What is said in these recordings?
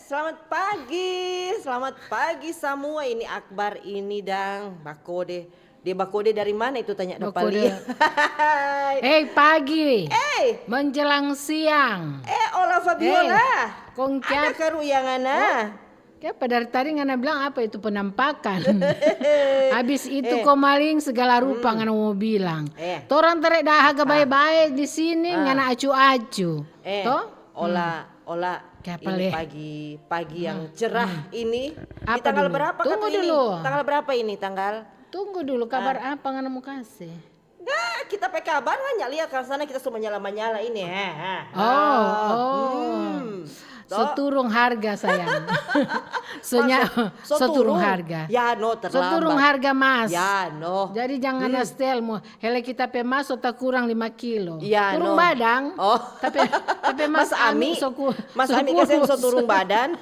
Selamat pagi semua. Ini Akbar ini dang Bakode. Dia Bakode dari mana itu tanya Bakode. Dapali. Pagi. Menjelang siang. Ola Fabiola. Kong Ada karu yang ana. Pada dari ngana bilang apa itu penampakan. Habis itu kok maling segala rupa ngana mau bilang. Torang terek dahaga baik-baik di sini ngana acu-acu. Toh? Ola ini pagi yang cerah ini. Di Apa tanggal dulu? berapa Tunggu ini? dulu. Tanggal berapa ini tanggal? Tunggu dulu kabar apa ngana mau kasih? Enggak, kita pakai kabar nggak lihat kan sana kita semua nyala ini. Seturung harga sayang. Seturung harga. Ya no terlambat. Seturung harga mas. Ya no. Jadi jangan stelmu. Hele kita pe mas tak kurang 5 kilo. Ya turung no. Badang. Oh. Tapi mas Ami Mas Ami kasih seturung badan.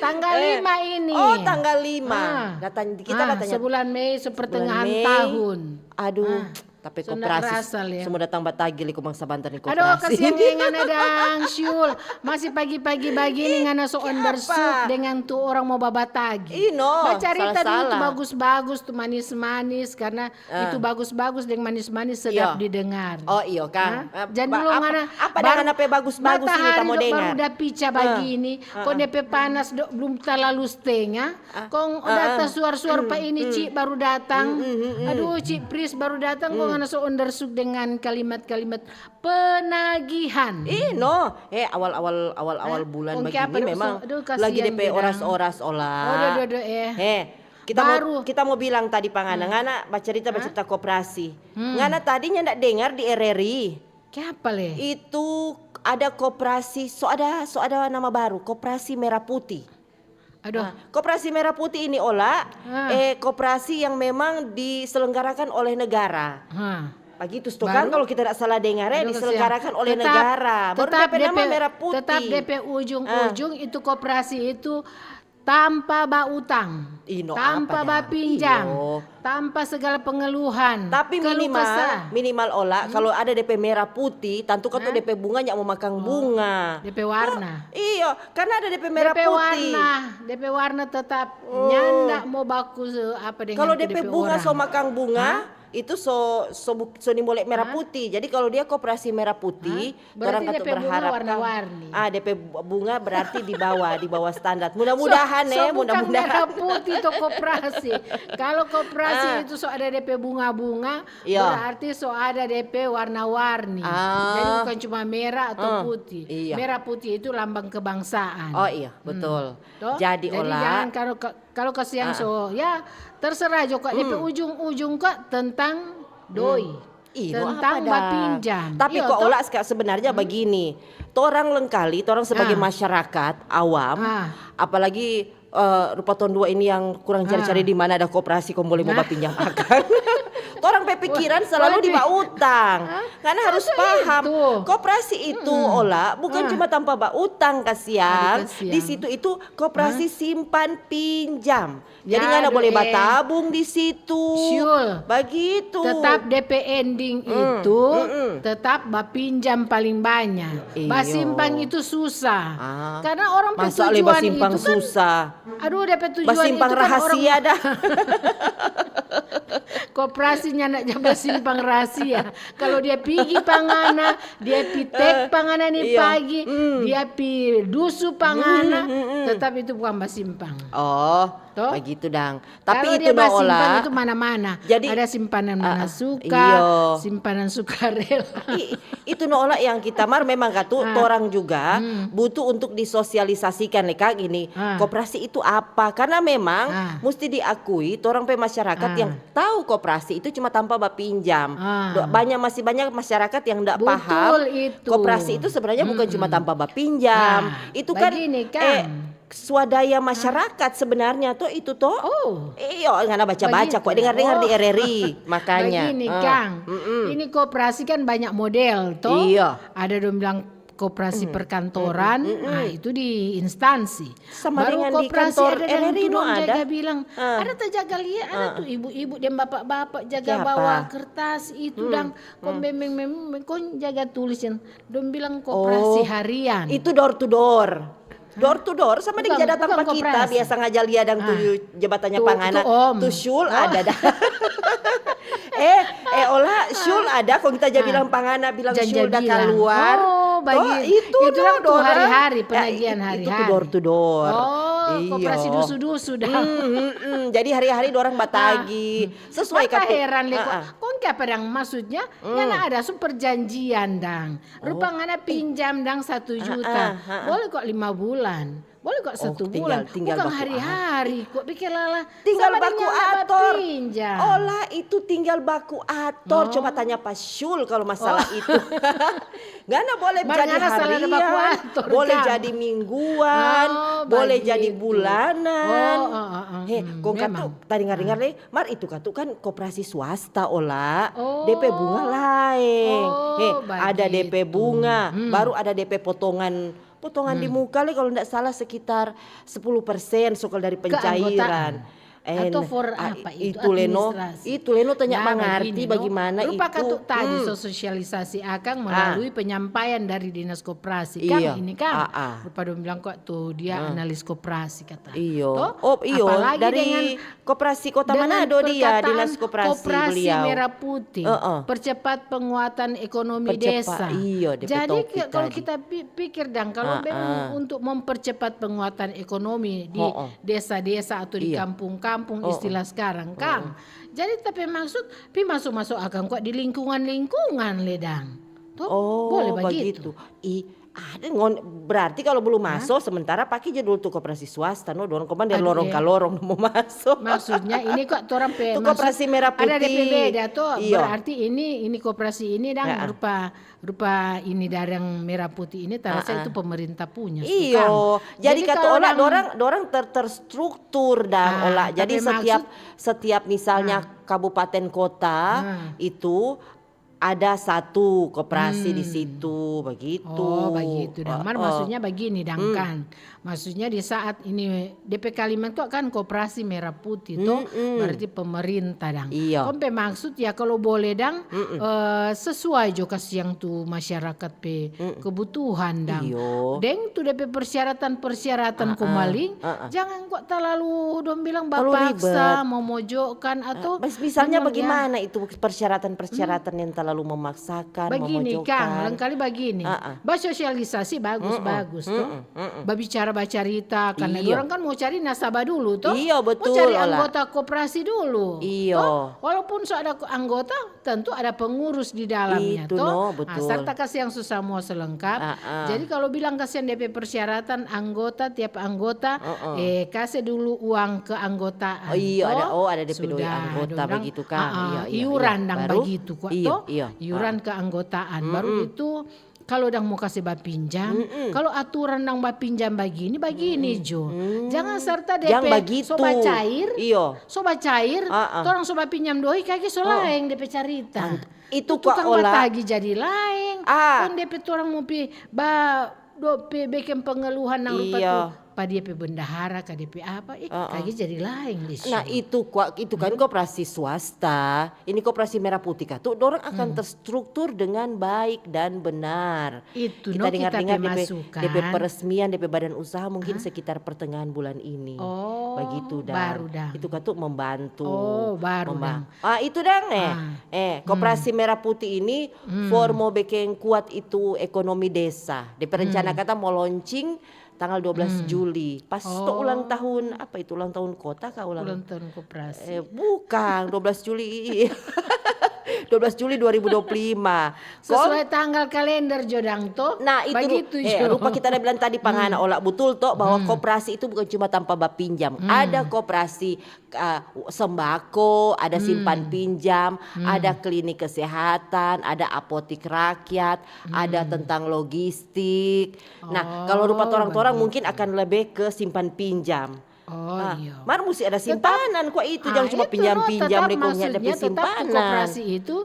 Tanggal 5 ini. Oh tanggal 5. Kita datanya sebulan Mei sepertengahan tahun. Aduh. Tapi koperasi ya. semua datang batagil iku bangsa Banten di koperasi. Aduh kasihan ngana dang Syul. Masih pagi-pagi begini ngana so undersuk dengan tuh orang mau babatagi. Baca cerita dulu tuh bagus-bagus tuh manis-manis karena itu bagus-bagus dengan manis-manis sedap didengar. Oh iya kan. Jangan dulu ngana apa dengan apa bagus-bagus ini kita mau dengar. Baru udah pica begini. Kok DP panas belum terlalu setengah. Kok udah suar-suar pak ini Ci baru datang. Aduh Ci Pris baru datang kok ngana so undersuk dengan kalimat-kalimat penagihan. Awal bulan begini memang lagi DP oras-oras olah. Kita mau bilang tadi ngana bercerita koperasi. Ngana tadinya ndak dengar di RRI. Apa le? Itu ada koperasi, ada nama baru, Koperasi Merah Putih. Koperasi Merah Putih ini koperasi yang memang diselenggarakan oleh negara. Begitu kan kalau kita tidak salah dengar diselenggarakan oleh negara. Baru DP nama Merah Putih. Tetap DP ujung-ujung itu koperasi itu tanpa utang, tanpa pinjam, tanpa segala pengeluhan. Tapi minimal kalau ada DP Merah Putih, tentu kan tuh DP bunga nyak mau makan bunga. DP warna. Iya, karena ada DP Merah Putih. DP warna tetap nyanda mau baku apa dengan kalau DP bunga orang. So makan bunga. Itu so nimbolek merah putih. Jadi kalau dia koperasi merah putih, orang kata berharap warna-warni. DP bunga berarti di bawah standar. Mudah-mudahan mudah-mudahan merah putih itu koperasi. Kalau koperasi itu so ada DP bunga-bunga, berarti so ada DP warna-warni. Jadi bukan cuma merah atau putih. Merah putih itu lambang kebangsaan. Oh iya, betul. Jadi jangan kalau kasihan terserah juga DP ujung-ujung kok tentang doi. Tentang pinjam. Tapi kok sebenarnya begini. Torang lengkali, torang sebagai masyarakat awam, apalagi rupa tahun 2 ini yang kurang cari-cari di mana ada koperasi kau boleh mau pinjam akan. Orang pikiran selalu di utang. Karena harus paham koperasi itu bukan cuma tanpa utang kasihan. Di situ itu koperasi simpan pinjam. Jadi nggak boleh tabung di situ. Begitu. Tetap DP ending itu tetap pinjam paling banyak. Simpan itu susah. Karena orang tujuan simpang itu kan susah. Aduh DP tujuan simpang itu kan rahasia dah. Koperasinya nak jabat simpang rahasia. Kalau dia pergi pangana, dia pitek pangana nih pagi, dia pi dusu pangana, tetap itu bukan basimpang. Begitu dang. Tapi kalau itu dia basimpang itu mana-mana. Jadi ada simpanan mana suka, simpanan sukarela. Itu yang kita memang orang juga butuh untuk disosialisasikan Kak ini. Koperasi itu apa? Karena memang mesti diakui orang masyarakat yang tahu koperasi itu cuma tanpa pinjam. Masih banyak masyarakat yang tidak paham. Koperasi itu sebenarnya bukan cuma tanpa pinjam. Itu kan swadaya masyarakat sebenarnya itu nggak baca-baca kok dengar-dengar di RRI makanya. Begini Kang, ini koperasi kan banyak model Ada dong bilang koperasi perkantoran, nah itu di instansi. Sama Baru dengan di koperasi kantor ada yang RRI no tolong ada. jaga bilang, ada terjaga lihat, ada tuh ibu-ibu dan bapak-bapak jaga Siapa? bawa kertas itu dan kon memang kon jaga tulisin, dong bilang koperasi harian. Itu door to door. Door to door sama Bukan- dengan datang bukan pak kita koperasi. biasa ngajal liadang tuh jabatannya Tuh- pangana. tuh, Om. Tuh syul Oh. ada dah. Olah syul ada kok kita aja bilang pangana bilang Jangan syul dah bilang. keluar. Oh, bagi itu kan tuh door. hari-hari penagihan Itu hari-hari. tuh door to door. Oh, koperasi Iya. dusu-dusu dah. Jadi hari-hari dorang batagi sesuai Maka kata. heran le kok kayak padang maksudnya nyana ada perjanjian dang. Rupanya pinjam dang 1 juta. Boleh kok 5 bulan. Boleh kok 1 bulan. tinggal Bukan baku hari-hari kok pikir lala. Tinggal sama baku dengan apa ator. pinjam. Olah itu tinggal baku ator. Coba tanya Pak Syul kalau masalah itu. Gana boleh Marnyana jadi salah ada baku harian, ator, boleh kamu. jadi mingguan, Oh, boleh begitu. jadi bulanan. Kong memang. katu tadi dengar le, mar itu katu kan koperasi swasta olah. Oh. DP bunga lain. Oh, Ada DP begitu. bunga, baru ada DP potongan di muka le kalau tidak salah sekitar 10% sokol dari pencairan. Atau for apa itu Leno, administrasi. itu Leno tanya Nah, mengerti begini, bagaimana no? Rupa itu. katu tadi sosialisasi Akang melalui penyampaian dari Dinas Koperasi. Iya. Kang ini Kang. Ah. Rupa dong bilang kok tuh dia analis koperasi kata. Iyo. Toh, Iyo apalagi dari dengan Koperasi Kota dengan Manado dia perkataan Dinas Koperasi Koperasi beliau. Merah Putih, percepat penguatan ekonomi Percepat, desa. iya, DP Jadi topik kalau tadi. kita pikir dang kalau memang untuk mempercepat penguatan ekonomi di desa-desa atau di kampung-kampung istilah sekarang, Kang. Jadi tapi maksud masuk Akang kok di lingkungan ledang. Tuh, boleh begitu. Ada berarti kalau belum masuk sementara pakai jadul tuh koperasi swasta no dorong koman dari lorong ke lorong mau masuk. Maksudnya ini kok orang Itu koperasi merah putih. ada DP beda tuh. Iya. Berarti ini koperasi ini dan rupa ini dari yang merah putih ini terasa itu pemerintah punya. Iyo, jadi kata kalau olah orang- dorang terstruktur dan olah. Jadi tapi setiap misalnya kabupaten kota itu ada satu koperasi di situ begitu. Oh begitu Damar, maksudnya begini Dangkan. Maksudnya di saat ini DP Kalimantan kan koperasi merah putih tuh berarti pemerintah dang. Iya. Kompe maksud ya kalau boleh dang sesuai juga yang tuh masyarakat pe kebutuhan dang. Iyo. Deng tuh DP persyaratan kembali jangan kok terlalu dong bilang Terlalu bapaksa memojokkan atau Misalnya memang ya, bagaimana itu persyaratan-persyaratan yang terlalu memaksakan, begini memojokkan. Kang, lengkali begini. Bersosialisasi bagus tuh. Berbicara cerita karena Iya. orang kan mau cari nasabah dulu tuh. Iya, betul, Mau cari Ola. anggota koperasi dulu. Iya. Toh, walaupun ada anggota tentu ada pengurus di dalamnya Itu, toh. no, betul. Serta kasih yang susah mau selengkap. Jadi kalau bilang kasihan DP persyaratan anggota tiap anggota kasih dulu uang keanggotaan. Oh iya, toh. ada DP doi Sudah, anggota dorang, begitu kan. Iya, iuran iya. dang Baru? begitu kok Iya, toh. iya. Iuran keanggotaan baru itu kalau dang mau kasih pinjam, kalau aturan dang pinjam begini Jo. Jangan serta DP Jangan begitu. sobat cair. Iya. Sobat cair, orang sobat pinjam doi kaki so laeng DP carita. Itu kok tukang olah. batagi jadi laeng. Kan DP orang mau bikin pengeluhan nang rupa Iya. tuh pa dia pe bendahara ka DP apa kaki jadi laeng di Nah itu kan koperasi swasta, ini koperasi merah putih kan tuh dorang akan terstruktur dengan baik dan benar. Itu Kita no, dengar-dengar kita DP, masukkan. DP peresmian DP badan usaha mungkin sekitar pertengahan bulan ini. Oh, begitu dah. baru dah. Itu kan tuh membantu. Oh, baru dah. Itu dang koperasi merah putih ini for mau bikin kuat itu ekonomi desa. DP rencana kata mau launching tanggal 12 Juli. Pas tuh ulang tahun apa itu ulang tahun kota kah ulang tahun koperasi. Bukan 12 Juli. 12 Juli 2025. Sesuai tanggal kalender Jodang toh. Nah itu begitu Jo. lupa kita ada bilang tadi pangana olah betul toh bahwa koperasi itu bukan cuma tanpa pinjam. Ada koperasi sembako, ada simpan pinjam, ada klinik kesehatan, ada apotik rakyat, ada tentang logistik. Nah kalau rupa orang-orang mungkin akan lebih ke simpan pinjam. Oh iya. Mar mesti ada simpanan kok itu, jangan cuma itu pinjam-pinjam tetap rekonya ada maksudnya tetap simpanan. koperasi itu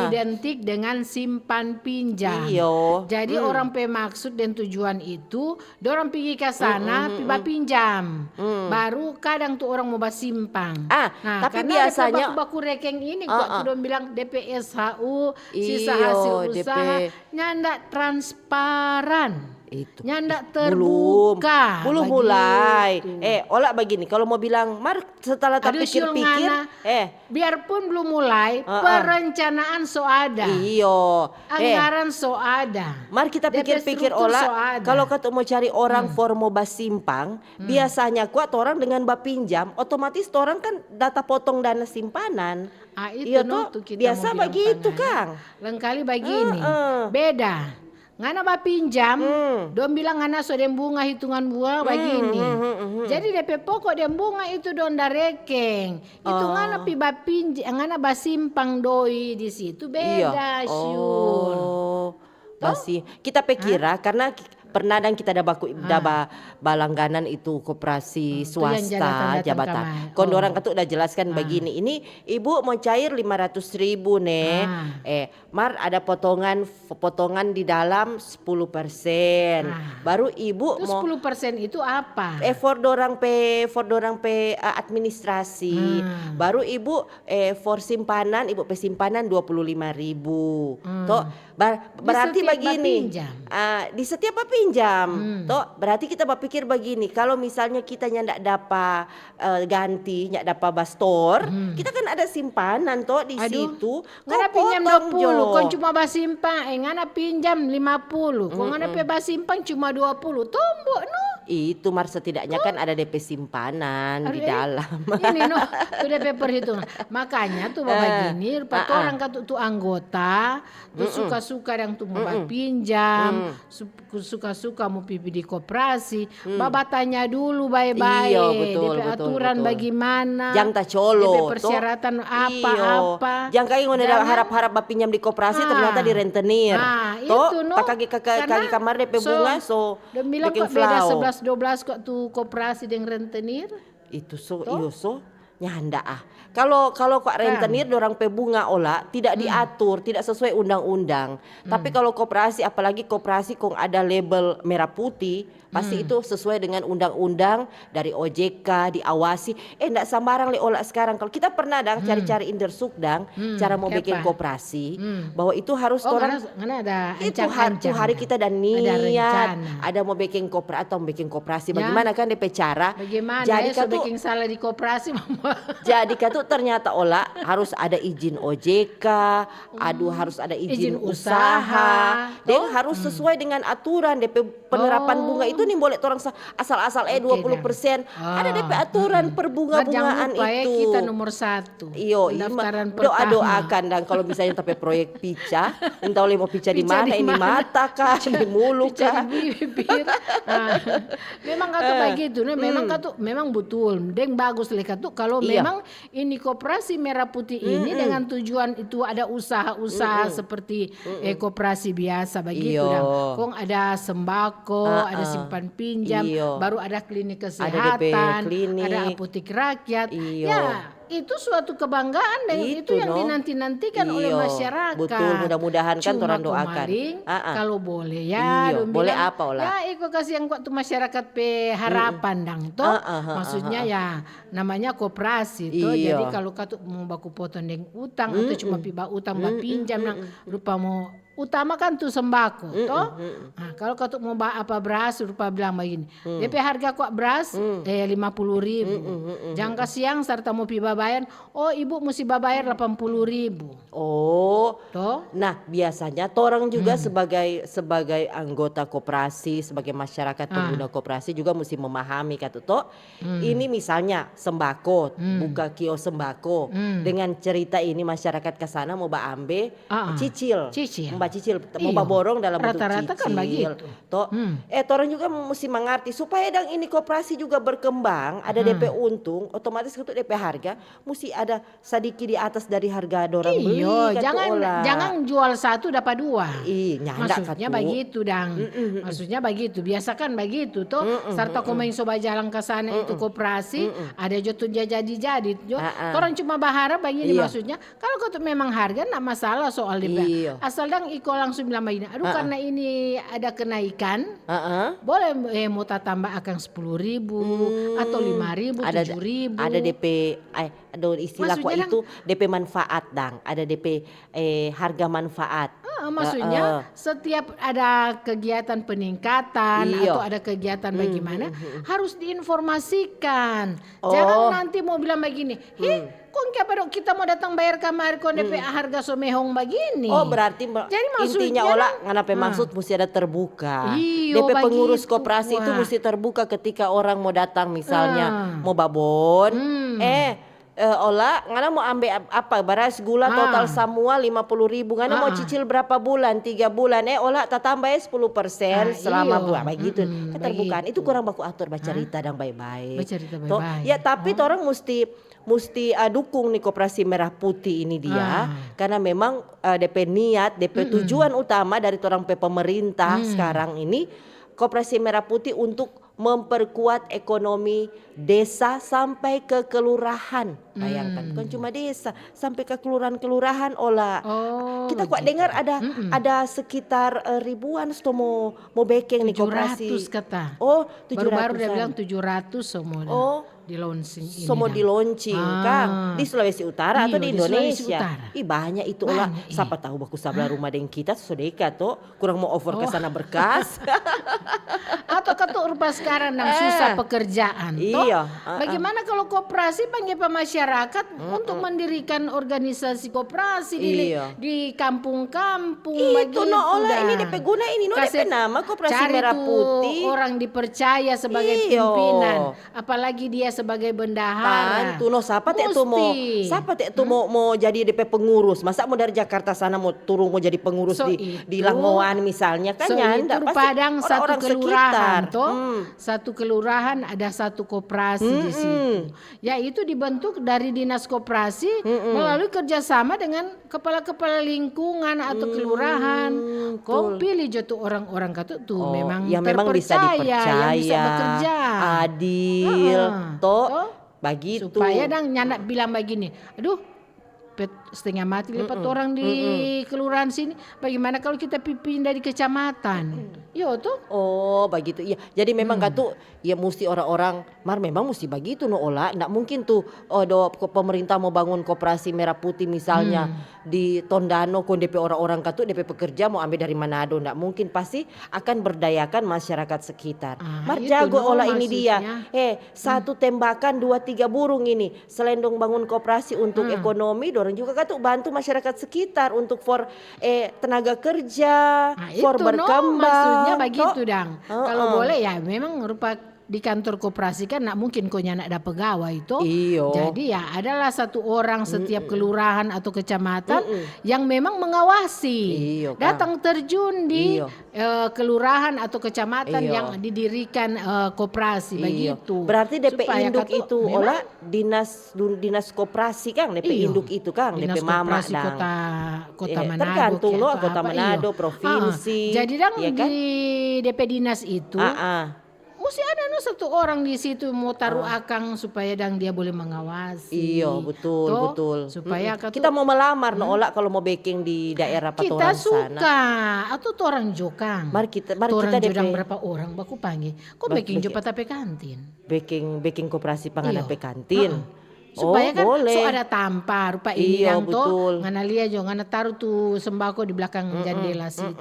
identik dengan simpan pinjam. Iyo. Jadi orang pe maksud dan tujuan itu, dorang pergi ke sana, piba pinjam. Baru kadang tuh orang mau basimpang. Tapi karena biasanya baku rekeng ini gua tuh bilang DPSHU, sisa Iyo, hasil DP. usaha, nyandak transparan. Itu Nyandak terbuka. belum begitu. mulai. Olah begini, kalau mau bilang Mar setelah tak Aduh, pikir-pikir, biarpun belum mulai, perencanaan so ada. iyo. Anggaran so ada. Mari kita DP pikir-pikir struktur so olah, ada. kalau kata mau cari orang for mau basimpang, biasanya kuat orang dengan bapinjam, otomatis orang kan data potong dana simpanan. Itu Iya no, tuh, tuh kita biasa mau bilang begitu panah, Kang. Lengkali begini, beda. Ngana bapinjam, dong bilang ngana so dem bunga hitungan bunga begini. Jadi DP pokok dem bunga itu don darekeng. Itu ngana pi bapinjam, ngana basimpang doi di situ beda syun. Basi. Kita pikira karena pernah dan kita ada balangganan itu koperasi Itu yang swasta jabatan. kamar. Kon orang kata udah jelaskan begini. Ini ibu mau cair 500.000 nih. Mar ada potongan di dalam 10%. Baru ibu Itu mau 10% itu apa? for dorang pe administrasi. Baru ibu for simpanan, ibu pe simpanan 25.000. Toh berarti setiap begini. bapinjam. Di setiap pinjam. Toh berarti kita berpikir begini, kalau misalnya kita ndak dapat ganti, ndak dapat bastor, kita kan ada simpanan toh di situ. Ngana Kok pinjam potong, 20, Jo. kon cuma basimpang. Ngana pinjam 50, kon ngana pe basimpang cuma 20. Tombok no. Itu Mar setidaknya kan ada DP simpanan di dalam. Ini no, itu DP perhitungan. Makanya tuh bapak gini, rupa tuh orang kata tuh anggota, tuh suka-suka yang tuh mau pinjam, suka-suka mau pipi di koperasi, bapak tanya dulu baik-baik, Iya, betul, DP betul, aturan betul. bagaimana, Jangan tak colo. DP persyaratan apa-apa. Jangan kayak ngono harap-harap pinjam di koperasi ternyata di rentenir. Itu no. Tak kaki kamar DP bunga so dia bilang bikin kok beda flow. 11-12 kok tuh koperasi dengan rentenir. Itu iyo nyanda Kalau kok rentenir dorang pe bunga olah tidak diatur, tidak sesuai undang-undang. Tapi kalau koperasi, apalagi koperasi kong ada label merah putih, pasti itu sesuai dengan undang-undang dari OJK, diawasi. Ndak sembarang le olah sekarang. Kalau kita pernah cari-cari Indersukdang, cara mau bikin koperasi, bahwa itu harus orang Karena ada itu ancang-ancang. hari kita dan niat rencana. ada mau bikin koperasi bagaimana kan DP cara Bagaimana jadi ya so katu bikin salah di koperasi mama. jadi katu ternyata olah harus ada izin OJK, harus ada izin usaha, dan harus sesuai dengan aturan DP penerapan bunga itu nih boleh orang asal-asal 20%. Ada DP aturan perbunga-bungaan Jangan lupa ya itu. kita nomor 1. Iyo, Pendaftaran pertama. doa-doakan dan kalau misalnya tapi proyek pica, entah mau pica di Pica mana, di ini mana? mata kah, di mulut kah. Di bibir. Memang kata begitu, memang betul. Deng bagus leka tuh kalau memang ini koperasi merah putih ini dengan tujuan itu ada usaha-usaha seperti koperasi biasa begitu. Iyo. Dan kong ada sembako, ada simpan pinjam, Iyo. baru ada klinik DP kesehatan, klinik. ada apotek rakyat. Iyo. Ya, itu suatu kebanggaan dan itu yang dinanti-nantikan oleh Iyo. masyarakat. Betul, mudah-mudahan kan Cuma orang doakan. kemarin, kalau boleh ya, Iyo, dong boleh bilang, apa olah? ya iko kasih yang waktu masyarakat pe harapan dang toh. Maksudnya ya namanya koperasi toh. Iyo. Jadi kalau katu mau baku potong deng utang atau cuma piba utang pinjam nang rupa mau utama kan tuh sembako toh. Nah, kalau katu mau apa beras rupa bilang begini. DP harga kok beras 50.000. Jangan siang serta mau piba bayar, oh ibu mesti bayar 80.000. Oh. Toh? Nah, biasanya orang juga sebagai anggota koperasi, sebagai masyarakat pengguna koperasi juga mesti memahami kata toh. Ini misalnya sembako, buka kios sembako. Dengan cerita ini masyarakat ke sana mau ambe cicil. bacicil, mau Iya. baborong dalam bentuk Rata-rata cicil. kan begitu. Toh, orang juga mesti mengerti supaya dang ini koperasi juga berkembang, ada DP untung, otomatis untuk DP harga mesti ada sedikit di atas dari harga dorang beli Iyo, kata olah. jangan jual satu dapat dua. Nyandak Maksudnya katu. begitu dang. Maksudnya begitu. Biasakan begitu toh. Serta kau main sobat jalan ke sana itu koperasi, ada jatuh jadi. Orang cuma berharap begini Iya. maksudnya. Kalau kau tuh memang harga enggak masalah soal DP. Iya. Asal dang iko langsung bilang begini. Aduh karena ini ada kenaikan, boleh mau tambah akan 10.000 atau 5.000, ada 7.000. ada DP ada istilah kok Maksudnya itu DP manfaat dang, ada DP harga manfaat. Maksudnya setiap ada kegiatan peningkatan Iya. atau ada kegiatan bagaimana harus diinformasikan. Jangan nanti mau bilang begini, kok enggak pada kita mau datang bayar kamar kon DP harga somehong begini. Oh berarti Jadi maksudnya intinya olah nganape maksud mesti ada terbuka. Iyo, DP pengurus begitu. koperasi itu Wah. mesti terbuka ketika orang mau datang misalnya mau babon. Olah ngana mau ambil apa beras gula total semua 50.000 ngana mau cicil berapa bulan 3 bulan olah tambah 10% selama iyo. bulan begitu keterbukaan begitu. itu kurang baku atur bercerita dan baik-baik. Bercerita Toh, baik-baik. ya tapi orang mesti dukung nih koperasi merah putih ini dia karena memang DP niat DP tujuan utama dari orang pemerintah sekarang ini koperasi merah putih untuk memperkuat ekonomi desa sampai ke kelurahan. Bayangkan bukan cuma desa sampai ke kelurahan olah. Kita kok dengar ada sekitar ribuan sto mau backing nih koperasi. 700 kata. Oh, 700. Baru-baru dia bilang 700 semua. Di launching ini. Semua di launching Kang di Sulawesi Utara atau Iya, di di Sulawesi Indonesia. Utara. Banyak itu olah. Siapa tahu baku sebelah rumah dengan kita sodeka tuh kurang mau over ke sana berkas. Atau ketuk rupa sekarang nang susah pekerjaan. Toh, Iya, bagaimana kalau koperasi panggil masyarakat untuk mendirikan organisasi koperasi Iya. di kampung-kampung Itu begitu no olah dah. ini DP guna ini no Kasih DP nama koperasi cari merah tuh putih. orang dipercaya sebagai Iyo. pimpinan, apalagi dia sebagai bendahara. Tuh no siapa teh tuh mau jadi DP pengurus. Masa mau dari Jakarta sana mau turun mau jadi pengurus di Langoan misalnya kan nyanda itu pasti Padang satu orang-orang kelurahan sekitar. toh. Satu kelurahan ada satu koperasi di situ. Ya itu dibentuk dari dinas koperasi melalui kerjasama dengan kepala-kepala lingkungan atau kelurahan. Kau pilih jatuh orang-orang kata tuh memang yang memang bisa terpercaya, dipercaya, yang bisa bekerja. adil, toh Toh, begitu. supaya dang nyanak bilang begini, aduh setengah mati lipat orang di kelurahan sini. Bagaimana kalau kita pindah di kecamatan? Yo tuh. Oh begitu iya. Jadi memang katu ya mesti orang-orang memang mesti begitu no olah. Nggak mungkin tuh pemerintah mau bangun koperasi merah putih misalnya di Tondano kon DP orang-orang katu DP pekerja mau ambil dari Manado. Nggak mungkin pasti akan berdayakan masyarakat sekitar. Itu Jago no, olah ini dia. maksudnya. Satu tembakan 2-3 burung ini. Selain dong bangun koperasi untuk ekonomi, dorong juga katu bantu masyarakat sekitar untuk tenaga kerja, for Itu berkembang. maksudnya begitu Toh, dang. Kalau boleh ya memang rupa di kantor koperasi kan nak mungkin kau nak ada pegawai itu. Iyo. Jadi ya adalah satu orang setiap kelurahan atau kecamatan yang memang mengawasi. Iyo, Kang. Datang terjun di Iyo. kelurahan atau kecamatan Iyo. yang didirikan koperasi Iya. begitu. Berarti DP Supaya induk katu itu memang olah dinas koperasi Kang, DP Iyo. induk itu Kang, Dinas DP mama Koperasi dang. kota Manado tergantung kayak lo atau kota apa, Manado, iyo. provinsi. Jadi dang iya kan? di DP dinas itu mesti ada satu orang di situ mau taruh akang supaya dang dia boleh mengawasi. Iya betul Toh, betul. Supaya katu- Kita mau melamar no olah kalau mau baking di daerah kita Patoran suka sana. atau tuh orang jokang. Mari kita Orang DP jodang berapa orang baku panggil. Kok baking jopa tapi kantin. baking koperasi panganan Iyo. pe kantin. Supaya kan boleh. so ada tampar rupa ini Iya, yang betul. toh ngana lihat jo ngana taruh tuh sembako di belakang jendela situ.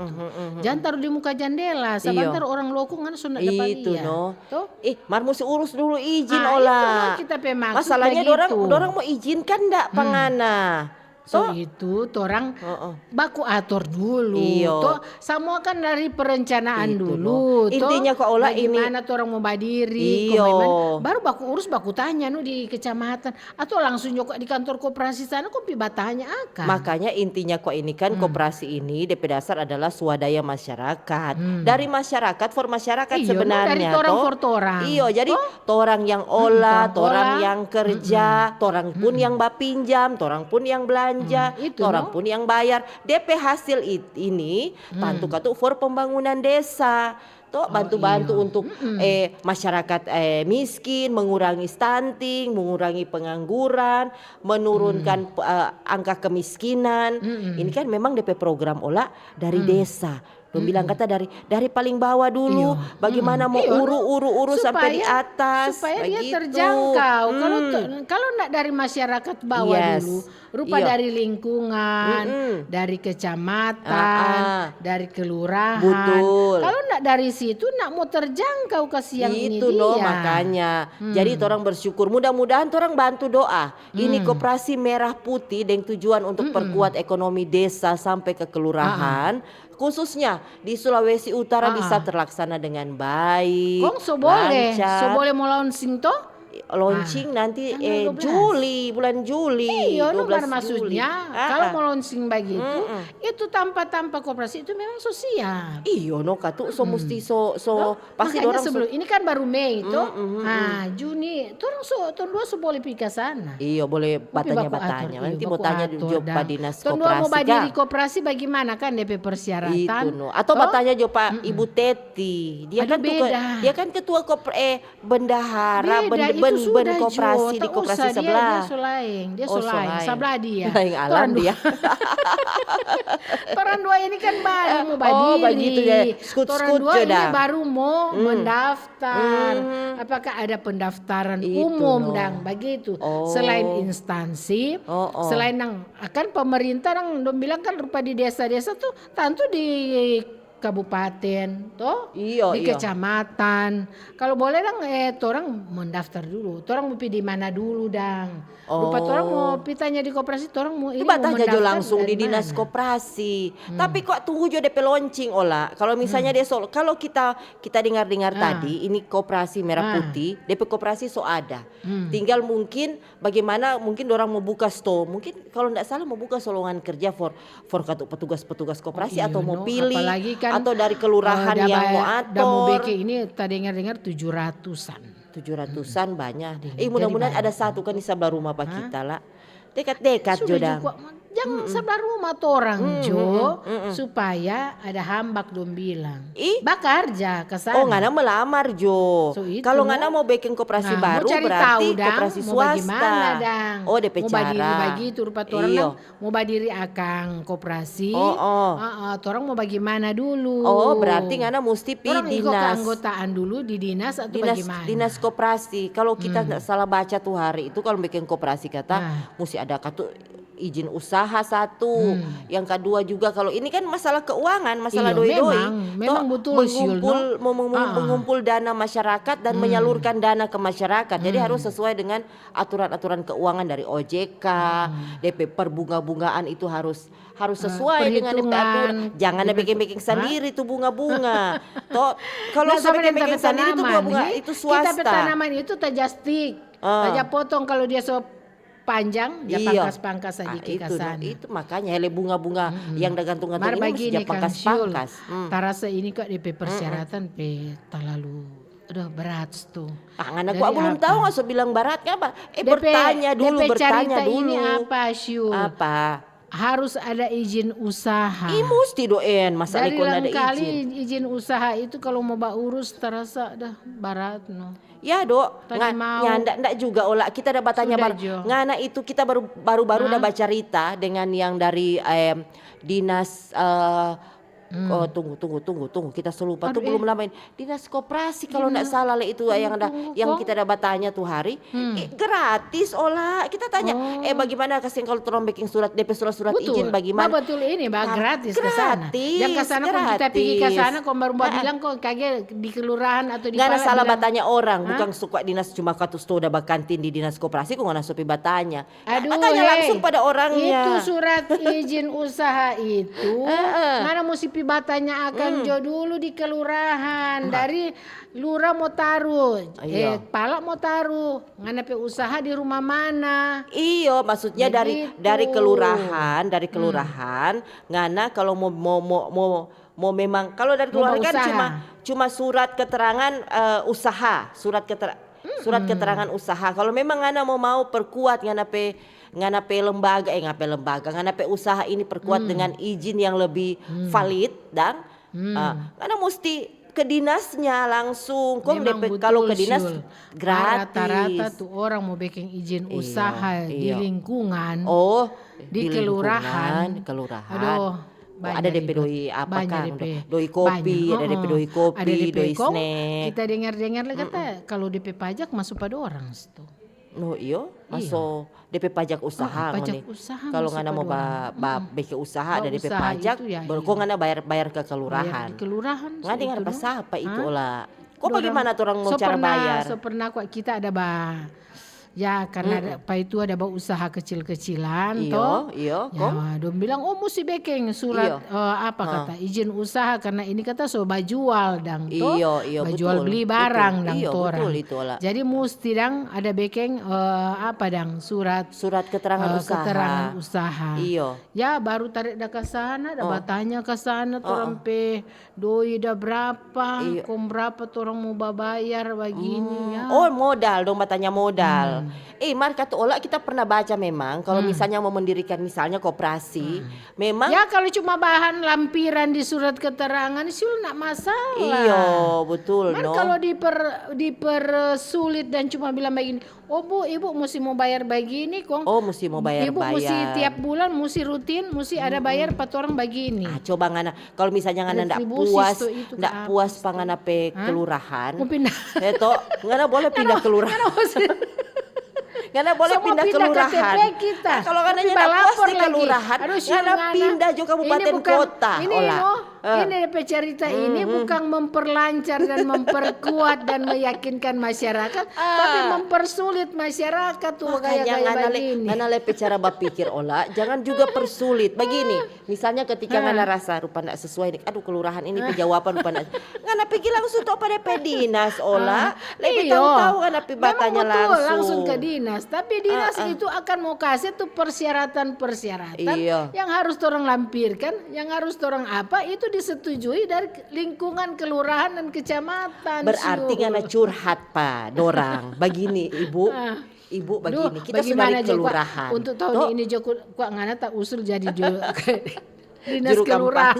Jangan taruh di muka jendela, sebentar orang loko ngana so nak dapat Itu lihat. no. Toh? Mar mesti urus dulu izin Itu olah. no kita pe maksud Masalahnya begitu. dorang mau izinkan ndak pangana. So itu torang baku atur dulu. Iyo. Toh semua kan dari perencanaan Itu, dulu. Intinya kok olah ini. Bagaimana torang mau badiri, Iyo. baru baku urus baku tanya di kecamatan atau langsung juga di kantor koperasi sana kok pi batanya akan. Makanya intinya kok ini kan koperasi ini DP dasar adalah swadaya masyarakat. Dari masyarakat for masyarakat Iyo, sebenarnya dari torang toh. for torang. Iyo, jadi torang yang olah, torang olah. yang kerja, torang pun yang bapinjam, torang pun yang belanja, Itu, torang pun yang bayar. DP hasil ini tentu katu for pembangunan desa. Toh bantu-bantu untuk masyarakat miskin, mengurangi stunting, mengurangi pengangguran, menurunkan angka kemiskinan. Ini kan memang DP program olah dari desa. Dong bilang kata dari paling bawah dulu, bagaimana mau uru sampai di atas, supaya dia begitu. terjangkau. Kalau enggak dari masyarakat bawah dulu, rupa dari lingkungan, dari kecamatan, dari kelurahan. Betul. Kalau enggak dari situ enggak mau terjangkau ke siang ini Itu dia. makanya. Jadi orang bersyukur, mudah-mudahan orang bantu doa. Ini koperasi merah putih dengan tujuan untuk perkuat ekonomi desa sampai ke kelurahan. Khususnya di Sulawesi Utara bisa terlaksana dengan baik. Kong so boleh, lancar. mau launching toh? Launching nanti tanggal 12. bulan Juli. Iya, 12 nomor Juli. maksudnya kalau mau launching begitu, itu tanpa koperasi itu memang sosial. Iyo no katu so mesti so pasti Makanya orang sebelum ini kan baru Mei itu, Juni, tahun 2 so boleh pergi ke sana. Iyo boleh batanya nanti mau tanya juga Pak Dinas Tahun 2 mau Koperasi berdiri Kak. koperasi bagaimana kan DP persyaratan? Itu no. Atau bertanya jo Pak Ibu Teti. Dia Aduh, kan beda. dia kan ketua bendahara Beda, ben itu sudah, koperasi Jo. di Tak koperasi usah, sebelah. Dia solain, Oh, solain. sebelah dia. Lain alam dia. Toran dua ini kan baru mau badiri. Oh, begitu ya. Toran Skut-skut dua je ini dah. baru mau mendaftar. Apakah ada pendaftaran Itu umum no. dang begitu. Oh. Selain instansi, selain nang akan pemerintah nang dong bilang kan rupa di desa-desa tuh tentu di kabupaten toh Iya, di iya. kecamatan. Kalau boleh dang torang mendaftar dulu. Torang mau pilih di mana dulu dang. Rupa torang mau pitanya di koperasi, torang mau ini Coba mau tanya jo mendaftar langsung di dari dinas mana? koperasi. Tapi kok tunggu jo DP launching olah. Kalau misalnya dia kalau kita dengar-dengar tadi ini koperasi merah putih, DP koperasi so ada. Tinggal mungkin bagaimana mungkin orang mau buka store. Mungkin kalau enggak salah mau buka lowongan kerja for katu petugas-petugas koperasi Iya, atau mau no. pilih Apalagi kan, atau dari kelurahan yang mau dah mau atur. beke ini tak dengar-dengar 700-an. 700-an banyak. Jadi Mudah-mudahan ada banyak. satu kan di sebelah rumah Pak kita lah. Dekat-dekat jo Sudah dang. juga jangan sebelah rumah torang Jo supaya ada hambak dong bilang. Ih. Bakarja ke sana. Oh, ngana melamar Jo. So, itu. Kalau ngana mau bikin koperasi Nah, baru mau cari berarti tahu, dang, koperasi mau swasta. bagaimana, dang. Oh, DP mau cara. badiri begitu rupa torang Iyo. dang, mau badiri akang koperasi. Oh. Torang mau bagaimana dulu. Oh, berarti ngana mesti pi Torang ikut dinas. keanggotaan dulu di dinas atau bagaimana? Dinas koperasi. Kalau kita nggak salah baca tuh hari itu kalau bikin koperasi kata mesti ada katu izin usaha satu. Yang kedua juga kalau ini kan masalah keuangan, masalah Iya, doi-doi. memang Toh betul, Syul, mengumpul dana masyarakat dan menyalurkan dana ke masyarakat. Jadi harus sesuai dengan aturan-aturan keuangan dari OJK, DP perbunga-bungaan itu harus sesuai dengan DP aturan. Jangan bikin-bikin sendiri tuh bunga-bunga. Toh kalau Nah, sudah sama dengan bikin sendiri tuh tanaman, bunga itu swasta. Kita tanaman itu tajastik. Taja potong kalau dia so panjang, dia Iya. pangkas-pangkas saja ke itu, sana. itu makanya hele bunga-bunga yang gantung-gantung Mar ini mesti begini dia Kang Syul, pangkas-pangkas. tarasa ini kok DP persyaratan pe terlalu udah berat tuh. Tangan aku Dari belum apa? tahu nggak bilang beratnya apa. DP Bertanya dulu, DP bertanya carita dulu. ini apa Syul? Apa? Harus ada izin usaha. Ih mesti doen masalah Dari kalau ada kali izin. izin usaha itu kalau mau urus terasa dah barat no. Ya dok, Tadi mau. ndak juga olah kita ada batanya Sudah, baru. Jo. Ngana itu kita baru udah baca cerita dengan yang dari dinas Oh, tunggu. Kita selupa tuh belum lama ini. Dinas koperasi kalau enggak salah le itu yang kita dapat tanya tuh hari. Gratis olah. Kita tanya, bagaimana kasih kalau torang bikin surat DP surat izin bagaimana? Betul ini, gratis ke sana. Yang ke sana kok kita pergi ke sana kok baru bilang kok kaget di kelurahan atau di nggak ada salah batanya orang, bukan suka dinas cuma katus tuh udah bakantin di dinas koperasi kok nggak sopi batanya. Tanya langsung pada orangnya. Itu surat izin usaha itu, mana mesti batanya akan jo dulu di kelurahan dari lurah mau taruh, palak mau taruh, ngana pe usaha di rumah mana? Iyo, maksudnya dari kelurahan, ngana kalau mau memang kalau dari keluarga kan cuma surat keterangan usaha, surat keterangan usaha. Kalau memang ngana mau perkuat ngana pe lembaga ngana pe usaha ini perkuat dengan izin yang lebih valid dan ngana mesti ke dinasnya langsung. Kalau ke dinas gratis. Rata-rata tuh orang mau bikin izin usaha di lingkungan. Di kelurahan. Aduh. Ada DP doi apa kan? Doi kopi, ada DP doi kopi, doi snack. Kita dengar kata kalau DP pajak masuk pada orang itu. No masuk DP pajak usaha. Kalau ngana mau bikin usaha ada DP pajak, baru kok ngana bayar ke kelurahan. Di kelurahan. Nggak dengar apa itu lah. Kok bagaimana tuh orang mau cara bayar? Pernah kok kita ada ya karena apa itu ada usaha kecil-kecilan toh. Iya. Ya, dong bilang mesti bikin surat kata izin usaha karena ini kata jual dang toh. Jual beli barang dang toh orang. Jadi mesti dang ada bikin surat keterangan usaha. Iya. Ya baru tarik dah ke sana, dah bertanya ke sana orang pe doi dah berapa, kom berapa tuh orang mau bayar begini ya. Modal dong bertanya modal. Mar kata olah kita pernah baca memang kalau misalnya mau mendirikan misalnya koperasi, memang ya kalau cuma bahan lampiran di surat keterangan sih nak masalah. Iya, betul kalau dipersulit dan cuma bilang begini, Bu, Ibu mesti mau bayar begini kok. Mesti mau bayar. Ibu mesti tiap bulan mesti rutin, mesti ada bayar 4 orang begini. Coba ngana kalau misalnya ngana ndak puas pangana pe kelurahan. Mau pindah. Ngana boleh pindah kelurahan. Ngana boleh pindah kelurahan. Kalau ngana ndak puas di kelurahan, ngana pindah juga kabupaten kota. Ini DP cerita ini bukan memperlancar dan memperkuat dan meyakinkan masyarakat, tapi mempersulit masyarakat tuh kayak begini. Ngana lepe cara berpikir olah, jangan juga persulit. Begini, misalnya ketika ngana rasa rupa ndak sesuai nih, aduh kelurahan ini jawaban rupa ndak. Ngana pergi langsung tuh pada dinas olah, lebih tahu ngana pi batanya langsung ke dinas. Tapi dinas itu akan mau kasih tuh persyaratan yang harus orang lampirkan, yang harus orang apa itu disetujui dari lingkungan kelurahan dan kecamatan. Berarti ngana curhat Pak dorang. Begini Ibu begini kita sudah di kelurahan. Untuk tahun ini Joko kok ngana tak usul jadi dinas kelurahan.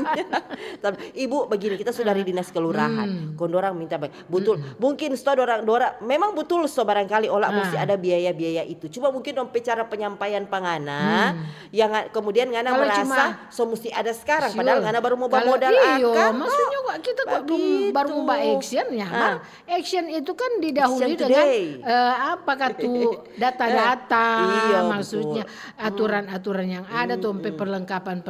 Ibu begini kita sudah di dinas kelurahan. Kondorang minta baik. Betul. Mungkin dorang memang betul barangkali olah mesti ada biaya-biaya itu. Cuma mungkin cara penyampaian pangana yang kemudian ngana kalau merasa mesti ada sekarang padahal ngana baru mau modal akan. Maksudnya kok kita kok baru mau action ya. Action itu kan didahului dengan data-data maksudnya aturan-aturan yang ada tuh perlengkapan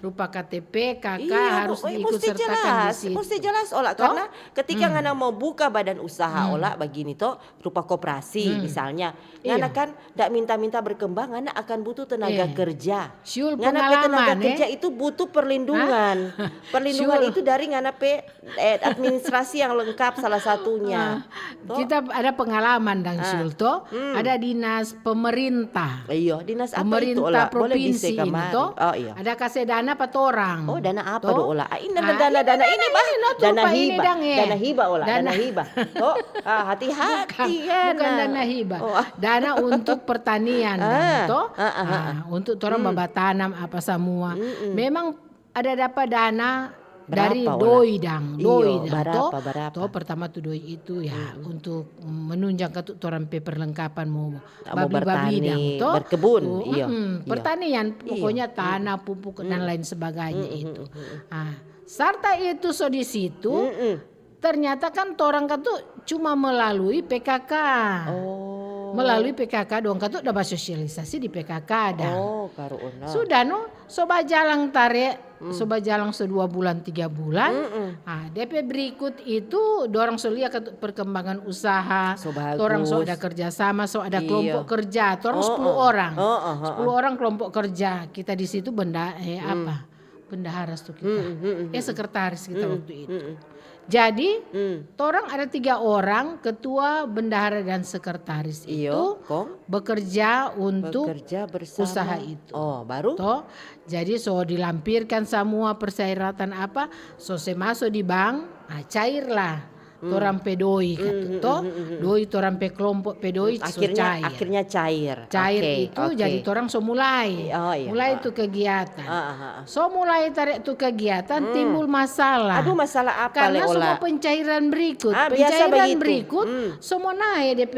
rupa KTP, KK harus diikutsertakan di situ. Mesti jelas olah karena ketika ngana mau buka badan usaha olah begini toh rupa koperasi misalnya, ngana kan ndak minta-minta berkembang, ngana akan butuh tenaga kerja. Ngana tenaga kerja itu butuh perlindungan. Perlindungan itu dari ngana administrasi yang lengkap salah satunya. Kita ada pengalaman dan Sulto, ada dinas pemerintah. Iya, dinas apa pemerintah itu olah? Provinsi ini toh. Ada kasih dana patorang. Dana apa do olah? Ini dana ini bah. Dana hibah olah. Dana hibah. Hati-hati kan. Bukan dana hibah. Dana untuk pertanian toh. Untuk orang babat tanam apa semua. Memang ada dapat dana dari Berapa, Ola? doi dang Iyo, toh berapa? toh pertama tuh doi itu ya untuk menunjang katu orang pe perlengkapan mau Mau babi dang bertani, toh berkebun, tuh, iya. Iya. pertanian Iya. pokoknya tanah pupuk dan lain sebagainya itu. Mm. Ah, serta itu so di situ Mm-mm. ternyata kan orang katu cuma melalui PKK. Oh. Melalui PKK dong katu udah sosialisasi di PKK dah. Oh, karuna. Sudah no, soba jalan tarik, soba jalan 2 bulan 3 bulan. Ah, DP berikut itu dorang so lihat perkembangan usaha, So bagus. dorang so ada kerjasama, so ada Iya. kelompok kerja, dorang 10 orang, 10 orang kelompok kerja. Kita di situ bendahara tuh kita, sekretaris kita waktu itu. Jadi, torang ada 3 orang, ketua, bendahara dan sekretaris itu bekerja untuk bekerja bersama usaha itu. Oh, baru? Toh, jadi so dilampirkan semua persyaratan apa, so masuk di bank, nah cairlah. Torang pe doi toh, doi torang pe kelompok pe doi so cair. Akhirnya cair. Cair Oke, itu oke. jadi torang so mulai. Oh, iya. Mulai itu kegiatan. Ah. So mulai tarik itu kegiatan timbul masalah. Aduh, masalah apa, Karena Leola? semua pencairan berikut, Biasa pencairan begitu. berikut semua naik DP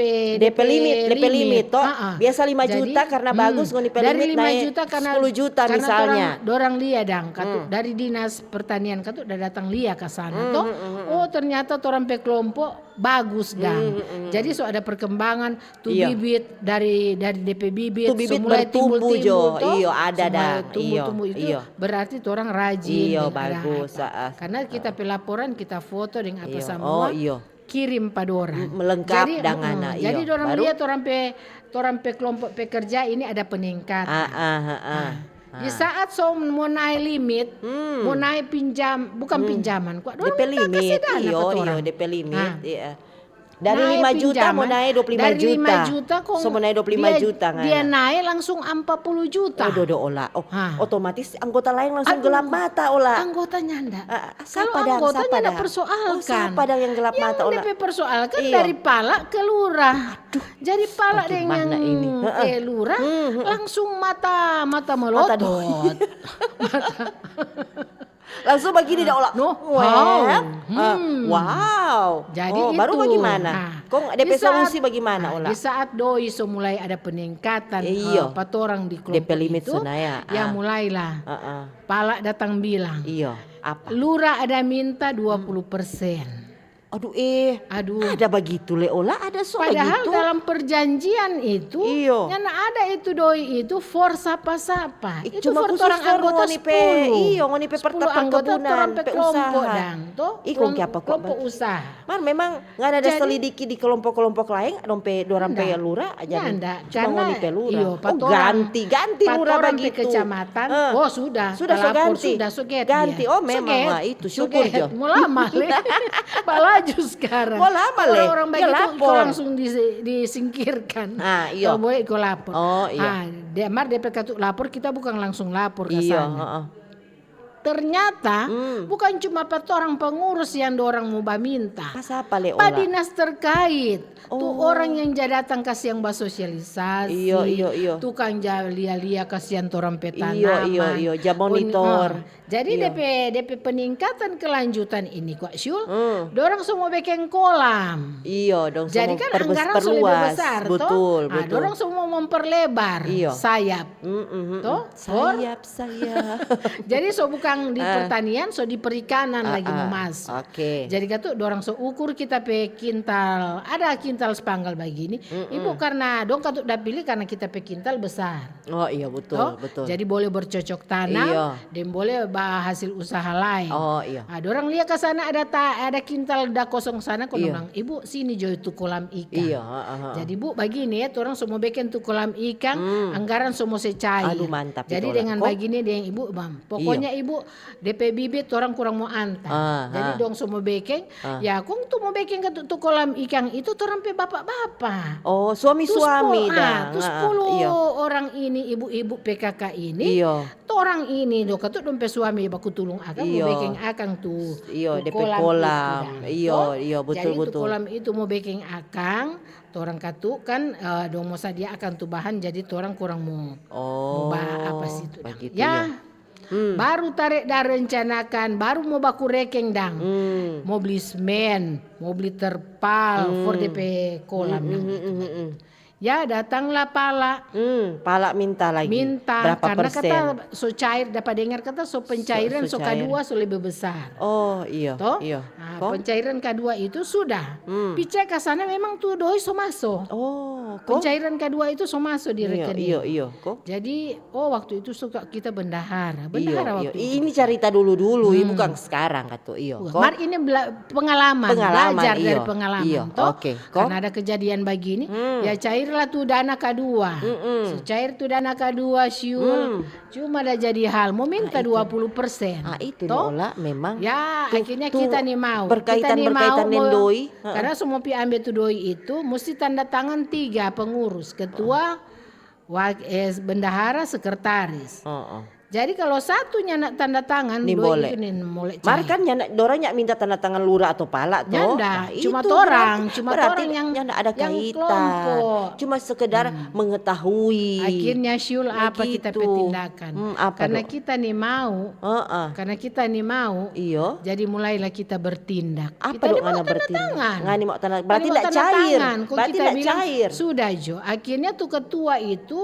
limit toh. Biasa 5 juta karena bagus ngoni DP dari limit 5 naik juta karena 10 juta misalnya. Dorang lia dang katu dari dinas pertanian katu udah datang lia ke sana toh. Oh, ternyata orang pe kelompok bagus dang. Jadi so ada perkembangan tuh Iya. bibit dari DP bibit, Tuh bibit mulai bertumbuh, Jo. toh. Iyo, ada dah. Tumbuh itu Iyo. berarti orang rajin. Iyo, dengan bagus. apa. Karena kita pelaporan, kita foto dengan apa Iyo. semua. Oh, iyo. Kirim pada orang. Melengkap Jadi, dangana, iyo. jadi orang Baru? lihat orang pe kelompok pekerja ini ada peningkatan. Di saat so mau naik limit, mau naik bukan pinjaman, kok DP limit. Iyo, DP limit. Iya. Dari Naik 5 juta mau pinjaman, naik 25 dari juta. 5 juta kok So mau naik 25 juta dia naik langsung 40 juta. Oh, dodo Ola. Oh, otomatis anggota lain langsung gelap mata Ola. Anggotanya enggak. Siapa Kalau dang, anggotanya siapa enggak dang? persoalkan. Oh, siapa dang yang gelap mata, Ola? Yang persoalkan Iya. dari pala ke lurah. Jadi pala dengan bagaimana ini? lurah langsung mata melotot. Langsung begini dah Ola. Wow. Jadi baru itu. bagaimana? Kok DP di saat- solusi bagaimana Ola? Di saat doi so mulai ada peningkatan Iyo. orang di kelompok DP limit itu, sunaya. ya mulailah. Pala datang bilang, Iya, apa? lurah ada minta 20%. Aduh, ada begitu Leola, ada soal Padahal gitu. dalam perjanjian itu, Iyo. yang ada itu doi itu for sapa-sapa. Itu Cuma for khusus orang for anggota ngoni 10. pe, iyo ngoni pe 10 anggota perkebunan, orang pe pe kelompok usaha. dang. Toh, Ih, kok apa kok? kelompok usaha. Man memang nggak ada Jadi- selidiki di kelompok-kelompok lain, dompe dorang pe Nggak. lurah aja. Nggak, Cuma karena ngoni pe lurah. iyo, Oh, patoran- ganti lurah patoran pe begitu. kecamatan. Oh, sudah. Sudah so Pelapor ganti. Sudah suget Ganti. dia. Oh, memang Suget. wah, itu syukur Suget. Jo. Mau lama le. Balaju sekarang. Mau lama, Le. Orang Dia begitu lapor. kau langsung disingkirkan. Iya. Kau boleh kau lapor. Oh, iya. Demar DP kartu lapor kita bukan langsung lapor ke Iya, sana. Ternyata bukan cuma orang pengurus yang orang mau minta. Pas apa Leola? Pak dinas terkait. Tuh orang yang datang kasih yang sosialisasi. Iyo. Tukang lia kasihan orang petanaman. Iyo, ja monitor. Jadi DP peningkatan kelanjutan ini kok Syul. Dorang semua bikin kolam. Iya dong. Jadi kan anggaran sudah lebih besar Betul. dorang semua memperlebar sayap. Toh? Sayap. Jadi so bukan di pertanian, so di perikanan lagi mau masuk. Oke. Jadi kata dorang so ukur kita pe kintal, ada kintal sepanggal begini. Ibu karena dong kata udah pilih karena kita pe kintal besar. Oh iya betul. Toh? Betul. Jadi boleh bercocok tanam, Iya. dan boleh hasil usaha lain. Oh iya. Nah, dorang lihat ke sana ada kintal dah kosong sana, kau Iya. bilang, ibu sini Jo itu kolam ikan. Iya. Jadi bu begini ya, orang semua bikin tuh kolam ikan, anggaran semua secair. Aduh, mantap Jadi itu, dengan Kok? begini dengan ibu, bang, pokoknya ibu DP bibit orang kurang mau antar. Jadi dong semua bikin, ya aku tuh mau bikin ke tuh kolam ikan itu orang pe bapak-bapak. Oh suami-suami dah. Terus 10 orang ini ibu-ibu PKK ini, Iya. orang ini do katu dompe suami baku tulung akang Iya. mau bikin akang tuh. Iya, tuh DP kolam. itu dah. Iya, Toh? iya, betul, Jadi betul. tuh kolam itu mau bikin akang, orang katu kan dong mau sadia akan tuh bahan jadi orang kurang mau Oh. apa sih itu dah. begitu Ya. Baru tarik dah rencanakan, baru mau baku rekeng dang. Mau beli semen, mau beli terpal for DP kolam. Ya datanglah pala. Pala minta lagi. Minta berapa karena persen? kata so cair dapat dengar kata so pencairan so cair. kedua so lebih besar. Oh iya. Toh? Iya. Nah, Kok? pencairan kedua itu sudah. Picek ke sana memang tuh doi so masuk. Oh, kok? Pencairan kedua itu so masuk di rekening. Iya, kok? Jadi waktu itu suka kita bendahara. Bendahara waktu itu. Ini cerita dulu, bukan sekarang kata iya. Kok? Mar ini pengalaman, belajar iya. dari pengalaman. Iya, Toh, oke. Kok? karena ada kejadian begini, ya cairlah tuh dana kedua. Cair tuh dana kedua siul, cuma ada jadi hal, mau minta 20%. Itu Toh? Ola memang. Ya, akhirnya tuh kita nih mau. berkaitan dengan doi. Karena semua pi ambil tuh doi itu mesti tanda tangan 3 pengurus, ketua, bendahara, sekretaris. Jadi kalau satunya nak tanda tangan, Nih doi boleh. itu nih boleh Mar cair. kan dorangnya minta tanda tangan lurah atau pala toh. Nyanda, cuma itu torang, cuma berarti torang yang nyanda ada yang kaitan. kelompok. Cuma sekedar mengetahui. Akhirnya Syul apa kita Begitu. tindakan? Apa Karena dok? kita nih mau, karena kita nih mau. Iyo. Jadi mulailah kita bertindak. Apa kita dok nih mau ngana tanda bertindak? tangan. Ngani mau tanda, berarti Ngani mau tidak tanda cair. tangan. Kok Berarti kita tidak bilang, cair. sudah Jo. Akhirnya tuh ketua itu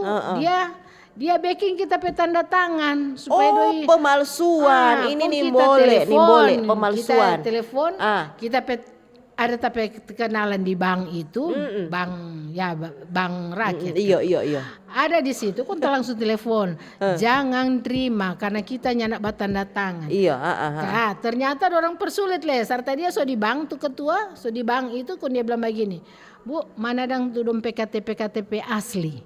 dia backing kita pe tanda tangan supaya doi Pemalsuan. Ini kok nih kita boleh, telepon, pemalsuan. Kita telepon, kita ada tapi kenalan di bank itu, bank rakyat. Iya. Ada di situ kon langsung telepon. Jangan terima karena kita nyanak tanda tangan. Iya, Nah, ternyata orang persulit le. Serta dia so di bank tuh ketua, so di bank itu kon dia bilang begini. Bu, mana dang tuh dompet KTP asli.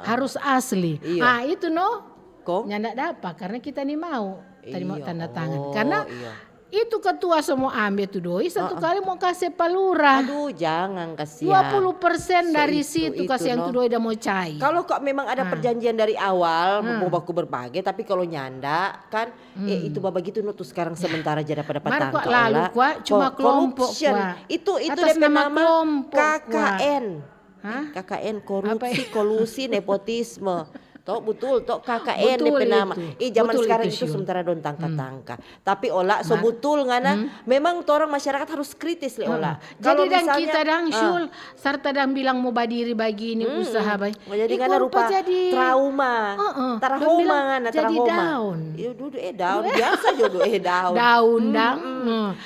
Harus asli. Iya. Itu no. Kok? Nyandak dapat karena kita nih mau tadi mau Iya. tanda tangan. Oh, Karena iya. itu ketua semua ambil tuh doi satu kali mau kasih palura. Aduh, jangan kasihan. 20% dari So, situ kasih yang tuh doi udah mau cair. Kalau kok memang ada perjanjian dari awal mau baku berbagi, tapi kalau nyanda kan itu babak gitu tuh sekarang sementara aja dapat Mar tangka kok lalu olah. kuah cuma kelompok Corruption. kuah. Itu Atas DP nama nama kelompok, KKN. Hah? KKN Apa kolusi nepotisme. Toh betul toh KKN Betul DP nama. itu. Zaman Betul sekarang itu, itu Syul. sementara don tangka-tangka. Tapi olah so betul ngana memang orang masyarakat harus kritis le olah. Jadi dan kita dang Syul serta dang bilang mau badiri bagi ini usaha baik. Jadi ngana rupa trauma. Tarahoma ngana jadi tarahoma. daun. Iya duduk daun biasa jodoh daun. Daun dang.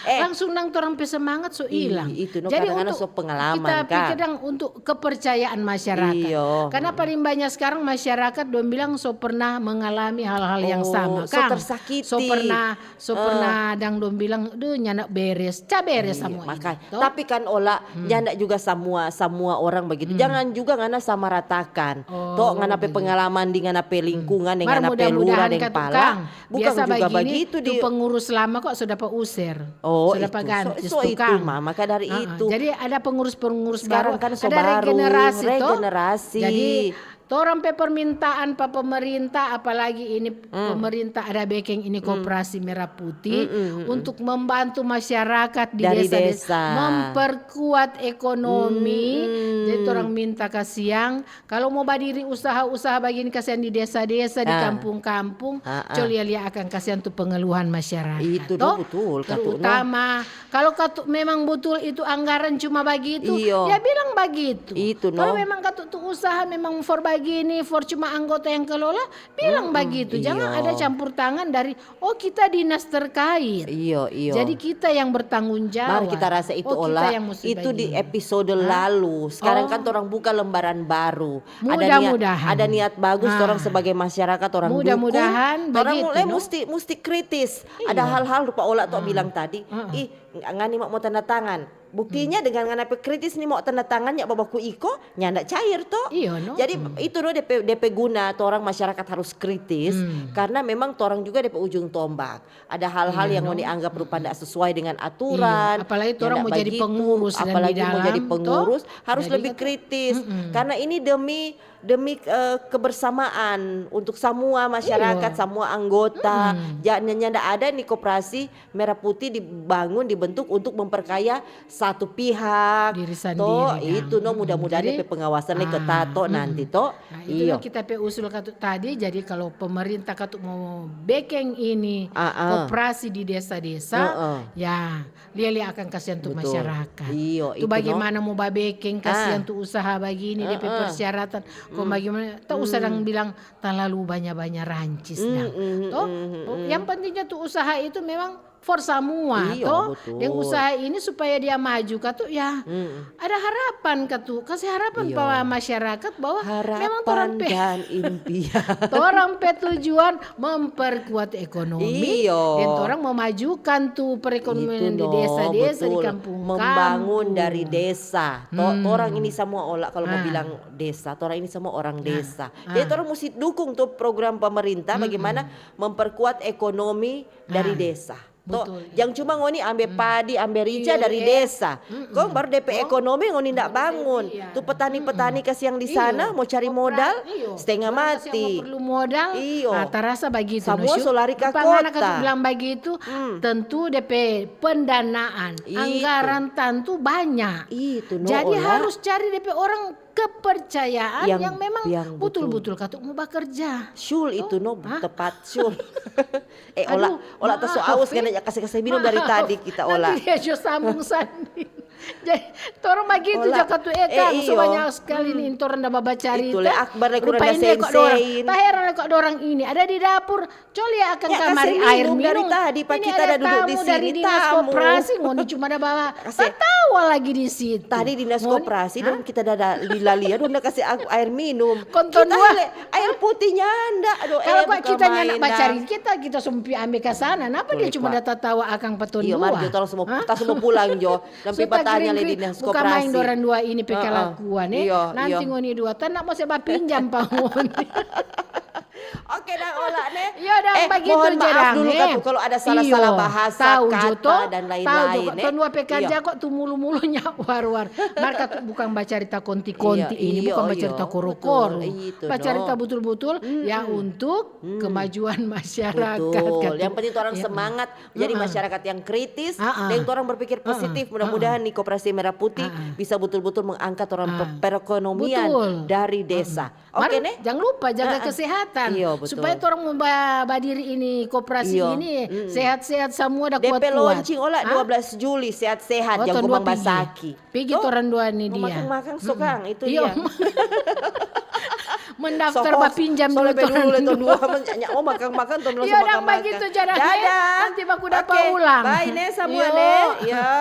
Langsung dang orang semangat so hilang. Itu no Jadi kadang-kadang untuk so pengalaman kita kan. pikir dang untuk kepercayaan masyarakat. Iyo. Karena paling banyak sekarang masyarakat dong bilang so pernah mengalami hal-hal yang sama so Kang. tersakiti. So pernah dang dong bilang duh nyanak beres, beres semua Makanya. ini. Toh? Tapi kan olah nyanda juga semua orang begitu. Jangan juga ngana sama ratakan. Toh ngana pe pengalaman di ngana pe lingkungan dengan ngana pe lurah dengan pala. Bukan biasa juga begini, begitu tuh pengurus lama kok sudah pak usir. itu. Sudah pak ganti So itu Kang. maka dari itu. Jadi ada pengurus-pengurus Sekarang baru, kan so ada baru, regenerasi. Jadi orang pe permintaan pak pemerintah apalagi ini pemerintah ada backing ini Koperasi Merah Putih untuk membantu masyarakat di Dari desa, desa. memperkuat ekonomi. Jadi orang minta kasihan kalau mau berdiri usaha-usaha begini kasihan di desa-desa di kampung-kampung, colia akan kasihan tuh pengeluhan masyarakat. Itu Toh? betul Terutama kalau memang betul itu anggaran cuma begitu, Iyo. ya bilang begitu. Itu, Kalau no. memang tuh usaha memang for begini, for cuma anggota yang kelola, bilang begitu. Jangan Iyo. ada campur tangan dari kita dinas terkait. Iyo. Jadi kita yang bertanggung jawab. Mari kita rasa itu kita olah yang mesti itu di begini. episode lalu. Sekarang kan orang buka lembaran baru. Mudah-mudahan. Ada niat bagus orang sebagai masyarakat orang Mudah-mudahan dukung. Orang begitu, mulai no? mesti kritis. Ada hal-hal rupa olah tok bilang tadi. Ngani mau tanda tangan. Buktinya dengan ngana kritis nih mau tanda tangan ya babaku iko nyanda cair toh. Iya, no? Jadi itu no DP guna orang masyarakat harus kritis karena memang orang juga DP ujung tombak. Ada hal-hal yang mau dianggap rupa tidak sesuai dengan aturan. Iya, apalagi yang orang ndak mau jadi begitu, pengurus dan apalagi di mau dalam, jadi pengurus harus jadi lebih kritis karena ini demi kebersamaan untuk semua masyarakat, semua anggota. Jangan nyanda ada nih Koperasi Merah Putih dibangun dibentuk untuk memperkaya satu pihak. Diri sendiri, Toh kan. itu no mudah-mudahan Jadi, DP pengawasan ketat toh nanti toh. Nah, itu yang kita pe usul katut tadi. Jadi kalau pemerintah katut mau bekeng ini koperasi di desa-desa, ya dia akan kasihan untuk masyarakat. Iyo, Itu bagaimana mau babekeng kasihan untuk usaha begini DP persyaratan. Kok bagaimana? Tak usah dang bilang terlalu banyak-banyak rancis dah. Toh, yang pentingnya tuh usaha itu memang for semua toh. Dan usaha ini supaya dia maju katu ya. Ada harapan katu. Kasih harapan pada masyarakat bahwa memang harapan dan impian. orang pe tujuan memperkuat ekonomi dan orang memajukan tuh perekonomian di desa-desa di kampung. Membangun dari desa. Orang ini semua olah kalau mau bilang desa, orang ini semua orang desa. Jadi orang mesti dukung tuh program pemerintah bagaimana memperkuat ekonomi dari desa. Yang cuma ngoni ambil padi, ambil rija dari desa. Kok baru DP ekonomi ngoni ndak bangun. Tuh petani-petani kasih yang di sana mau cari modal setengah mati. Perlu modal. Terasa begitu. Semua solari ke kota. kota. Bilang begitu, tentu DP pendanaan, anggaran tentu banyak. Jadi harus cari DP orang kepercayaan yang memang betul-betul katuk mau bekerja. Syul itu tepat syul. olah tak so aus kan kasih minum dari tadi kita olah. Nanti dia jo sambung sandi. Jadi torong begitu jaka tu Kang sebanyak sekali nih torong dah baca cerita. Itu le akbar le kurang dah sen-sen. Tak heran kok orang ini ada di dapur. Coli akan kamari air minum dari tadi Pak kita dah duduk di sini dari dinas koperasi ngoni cuma ada bawa tawa lagi di situ. Tadi dinas koperasi dan kita dah lilalia udah kasih air minum. Konton kita air putihnya ndak. Aduh kalau kita nyanak bacari kita sumpi ambil ke sana. Kenapa dia cuma data tawa akang peton dua? Iya mari tolong semua pulang jo. Dan tanya le dinas koperasi. Bukan main doran dua ini pekalakuan nanti ngoni dua tanah mau sebab pinjam pangoni. Oke dah olah nih. Iya dah begitu mohon maaf dulu Katu kalau ada salah-salah bahasa tahu kata dan lain-lain. Tahu dua pekerja kok tuh mulu-mulunya war-war. Mereka bukan baca cerita konti-konti ini, bukan baca cerita koro-koro. Baca cerita betul-betul ya untuk kemajuan masyarakat. Betul. Yang penting orang semangat menjadi masyarakat yang kritis dan orang berpikir positif. Mudah-mudahan nih Koperasi Merah Putih bisa betul-betul mengangkat orang perekonomian dari desa. Oke nih. Jangan lupa jaga kesehatan. Supaya orang mau badiri ini koperasi ini sehat-sehat semua dah kuat-kuat. DP launching olah 12 Juli sehat-sehat jangan Gumang Basaki. Pigi orang dua ini dia. Makan sokang itu dia. Mendaftar pinjam dulu tahun dua mau makan tahun langsung makan. Begitu caranya. Nanti baku dapat ulang. Bye nih semua nih. Ya.